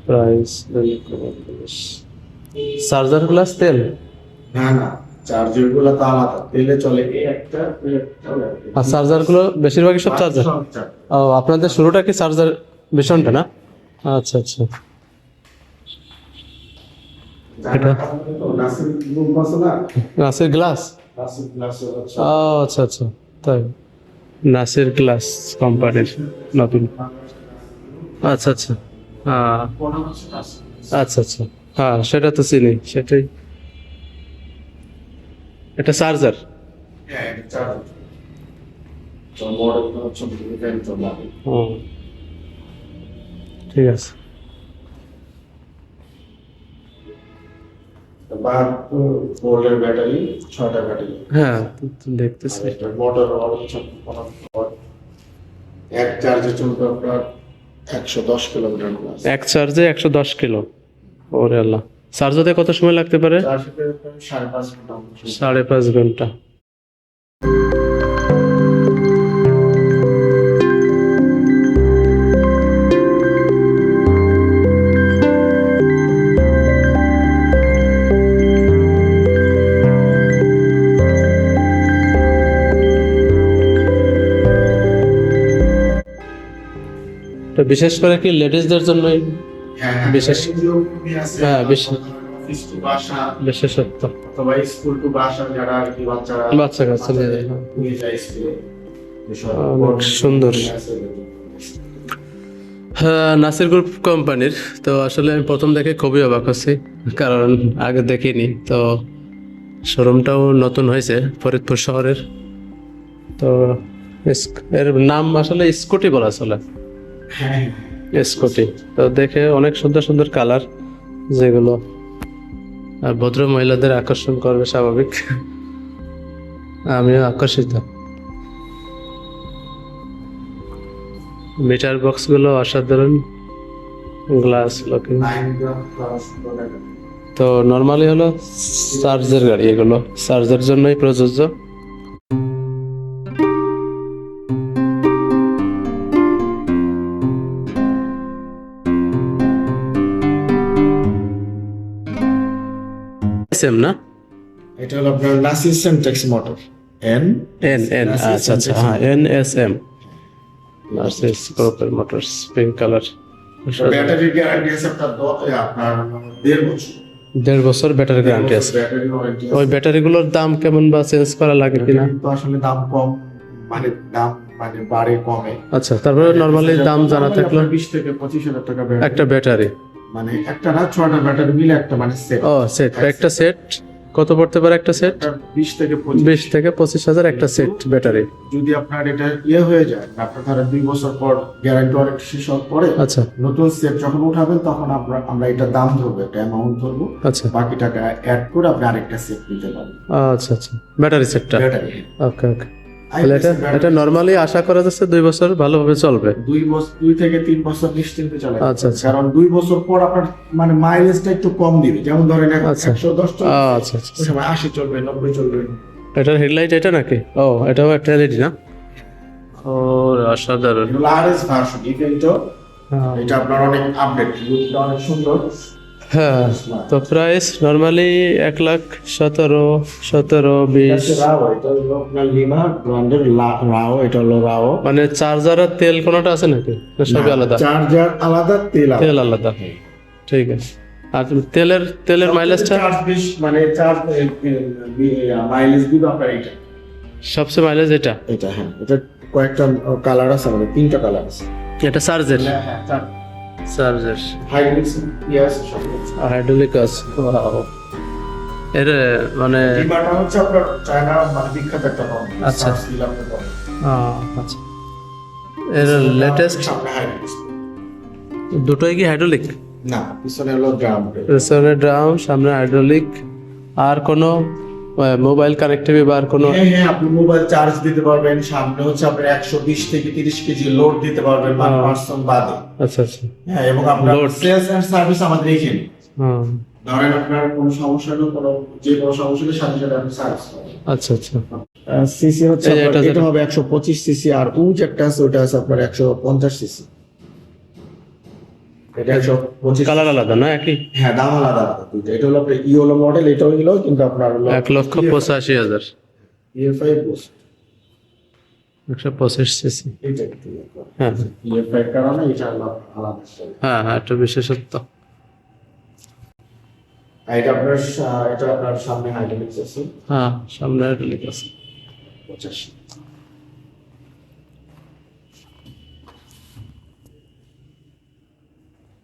Price charger glass তেল। না না, চার্জার গুলো তো আলাদা, তেলে চলে এই একটা আর চার্জার গুলো বেশিরভাগই সব চার্জার। ও আপনাদের শুরুটা কি চার্জার ভীষণটা না? আচ্ছা আচ্ছা। এটা নাসির গ্লাস। ও আচ্ছা আচ্ছা, তাই নাসির গ্লাস কোম্পানির নতুন। আচ্ছা আচ্ছা, হ্যাঁ আচ্ছা আচ্ছা, হ্যাঁ সেটা তো চিনি, সেটাই। এটা চার্জার। ঠিক আছে। ব্যাটারি 6টা ব্যাটারি। হ্যাঁ দেখতেছি। মোটর এক চার্জে চলবে আপনার 110 কিলোমিটার প্লাস। এক চার্জে 110 কিলো। ওরে আল্লাহ, চার্জ হতে কত সময় লাগতে পারে? 5.5 ঘন্টা। 5.5 ঘন্টা। তো বিশেষ করে কি লেডিসদের জন্যই বিশেষ, হ্যাঁ বিশেষত্ব, অথবা স্কুল টু বাসা যারা আর কি বাচ্চা কাচ্চা নিয়ে যায়। নিয়ে যায় স্কুলে। অনেক সুন্দর। হ্যাঁ, নাসির গ্রুপ কোম্পানির। তো আসলে আমি প্রথম দেখে খুবই অবাক হচ্ছি, কারণ আগে দেখিনি। তো শোরুমটাও নতুন হয়েছে ফরিদপুর শহরের। তো এর নাম আসলে স্কুটি বলা চলে, স্কুটি। তো দেখে অনেক সুন্দর সুন্দর কালার, যেগুলো ভদ্র মহিলাদের আকর্ষণ করবে স্বাভাবিক। আমিও আকর্ষিত। মিটার বক্স গুলো অসাধারণ, গ্লাস লকিং। তো নর্মালি হলো চার্জের গাড়ি, এগুলো চার্জের জন্যই প্রযোজ্য। সেম না? এটা হলো আপনার Nasir syntax motor. N N N আচ্ছা আচ্ছা, হ্যাঁ NSM নাসির গ্রুপের motors, pink colour. Battery guarantee আছে আপনার 1.5 বছর। 1.5 বছর ব্যাটারি গ্যারান্টি আছে। ওই ব্যাটারিগুলোর দাম কেমন বা চেঞ্জ করা লাগে কিনা? তো আসলে দাম কম, মানে দাম মানে বাড়ে কমে। আচ্ছা, তারপরে নরমালি দাম জানা থাকলো 20 থেকে 25,000 টাকা একটা ব্যাটারি। মানে একটা না, 6টা ব্যাটারি মিলে একটা, মানে সেট। ও সেট, একটা সেট কত পড়তে পারে? একটা সেট 20 থেকে 25,000 একটা সেট ব্যাটারি। যদি আপনার এটা হয়ে যায়, আপনার ধরেন 2 বছর পর গ্যারান্টি ওয়ারেন্টি শেষ হওয়ার পরে আচ্ছা নতুন সেট যখন উঠাবেন, তখন আমরা এটা দাম ধরবো, একটা অ্যামাউন্ট ধরবো, আচ্ছা বাকি টাকা অ্যাড করে আপনি আরেকটা সেট নিতে পারবেন। আচ্ছা আচ্ছা, ব্যাটারি সেটটা। ব্যাটারি ওকে ওকে। তাহলে এটা নরমালি আশা করা যাচ্ছে 2 বছর ভালোভাবে চলবে। 2 থেকে 3 বছর নিশ্চিন্তে চালাতে আচ্ছা, পারবেন। আচ্ছা। কারণ 2 বছর পর আপনার মানে মাইলেজটা একটু কম দিবে। যেমন ধরেন আচ্ছা। 110 চলবে, আচ্ছা আচ্ছা। ওই সময় 80 চলবে, 90 চলবে। এটার হেডলাইট এটা নাকি? ও এটাও একটা এলইডি না? ও অসাধারণ। এগুলো আরএস ভার্সন ইভেন্টো। হ্যাঁ। এটা আপনার অনেক আপডেট, লুকটা অনেক সুন্দর। হ্যাঁ, তো প্রাইস নরমালি 1,17,20। রাও, এটা হলো আপনার লিমা ব্র্যান্ডের রাও, এটা হলো রাও। মানে চার্জার আর তেল কোনটা আছে নাকি? না সবই আলাদা? চার্জার আলাদা, তেল তেল আলাদা, ঠিক আছে। আর তেলের মাইলেজটা? চার্জ বেশ, মানে চার্জ মাইলেজ দিবে আপনার এটা। সবচেয়ে মাইলেজ এটা? এটা হ্যাঁ, এটা কয়েকটা কালার আছে, মানে 3টা কালার আছে। এটা চার্জের? হ্যাঁ, চার্জার হাইড্রোলিক্স ইয়াস সব আছে। হাইড্রোলিক আছে। ওয়াও, এর মানে লিমাটা হচ্ছে আপনার চায়না, মানে বিখ্যাত একটা কোম্পানি। আচ্ছা। আচ্ছা, এর লেটেস্ট দুটোই কি হাইড্রোলিক? না, পিছনে হলো ড্রাম। পেছনে ড্রাম, সামনে হাইড্রোলিক। আর কোনো মোবাইল কানেক্টিভি বা আর কোনো? হ্যাঁ, আপনি মোবাইল চার্জ দিতে পারবেন। সামনে হচ্ছে আপনার 120 থেকে 30 কেজি লোড দিতে পারবেন, মানে পার্সন বাদে। আচ্ছা আচ্ছা। হ্যাঁ, এবং আপনার সেলস এন্ড সার্ভিস আমাদের এখানে। হুম, ধরেন আপনার কোনো সমস্যা হলো, যে কোনো সমস্যা হলে সাথে সাথে আপনি সার্ভিস পাবেন। আচ্ছা আচ্ছা। সিসি হচ্ছে এই যে আপনার, এটা এটা হবে 125 সিসি, আর উজ একটা আছে, ওটা আছে আপনার 150 সিসি। এটা 125। কালার আলাদা না একই? হ্যাঁ, দাম আলাদা আলাদা দুইটা। এটা হলো আপনার ইওলো মডেল, এটা হলো কিন্তু আপনার হলো 1,85,000। EFI boost. 125 সিসি। এটা একটু হ্যাঁ EFI এর কারণে এটা হলো আলাদা সেল। হ্যাঁ হ্যাঁ, একটু বিশেষত্ব। আর এটা আপনার সামনে হাইড্রোলিক্স আছে হ্যাঁ, সামনে হাইড্রোলিক আছে। 85।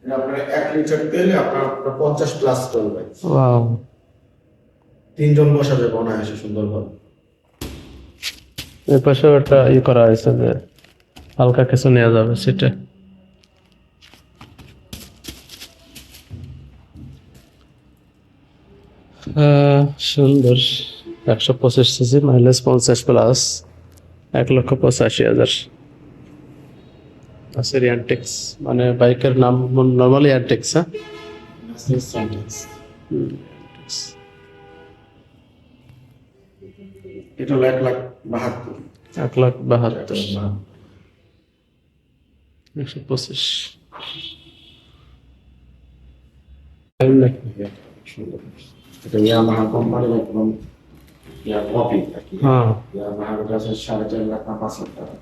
এটা আপনার 1 লিটার তেলে আপনার 50 প্লাস চলবে। ওয়াও। 3 জন বসা যাবে অনায়াসে সুন্দরভাবে। এর পাশেও একটা করা হয়েছে যে হালকা কিছু নেওয়া যাবে সেটা। সুন্দর। 125 সিসি, মাইলেজ 50 প্লাস, 1,85,000। আছে ইয়ারটেক্স, মানে বাইকের নাম নর্মালি ইয়ারটেক্স। হ্যাঁ, এটা হলো 1,72,000। 1,72,000। 125। সুন্দর। এটা ইয়ামাহা কোম্পানির একদম কপি আর কি। হ্যাঁ, ইয়ামাহার কাছে 4.5 লাখ না 5 লাখ টাকা।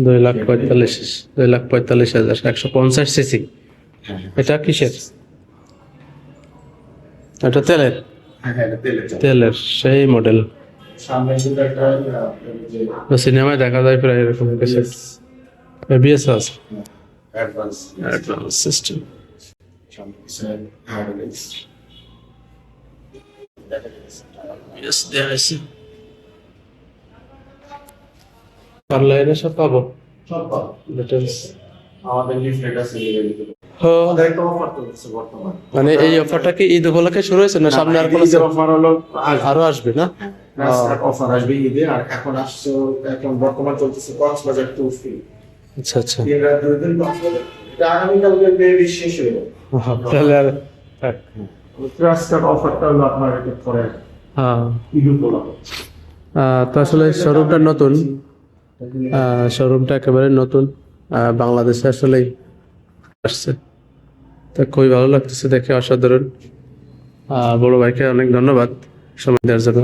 2,45,000। 150 সিসি। হ্যাঁ এটা কিসের? এটা তেলের। হ্যাঁ, এটা তেলের চাল। তেলের সেই মডেল। সামনে কিন্তু একটা যে সিনেমায় দেখা যায় প্রায় এরকম কিছু। এবিএস আছে, অ্যাডভান্স অ্যাডভান্স সিস্টেম। সামনে হাইড্রোলিক্স দেখা যাচ্ছে। এবিএস দেয়া আছে। পারলে এটা সব পাবো সব পাবো। ডিটেলস। আমাদের লিফলেট আছে লিখে হ্যাঁ, আমাদের একটা অফার চলছে বর্তমানে। মানে এই অফারটা কি ঈদ উপলক্ষে শুরু হয়েছে না সামনে আর কোনো ঈদের অফার হলো আরো আসবে না? অফার আসবে ঈদে। আর এখন আসছে, এখন বর্তমান চলতেছে কক্সবাজার ট্যুর ফ্রি। আচ্ছা আচ্ছা। 3 রাত 2 দিন কক্সবাজার। এটা আগামীকালকে মেবি শেষ হয়ে যাবে। তাহলে আর থাক। ট্রাস্টেড অফারটা হলো আপনার এটা পরে হ্যাঁ, ঈদ উপলক্ষে। তো আসলে শোরুমটা নতুন, শোরুমটা একেবারে নতুন, বাংলাদেশে আসলেই আসছে। তো খুবই ভালো লাগতেছে দেখে, অসাধারণ। বড় ভাইকে অনেক ধন্যবাদ সময় দেওয়ার জন্য।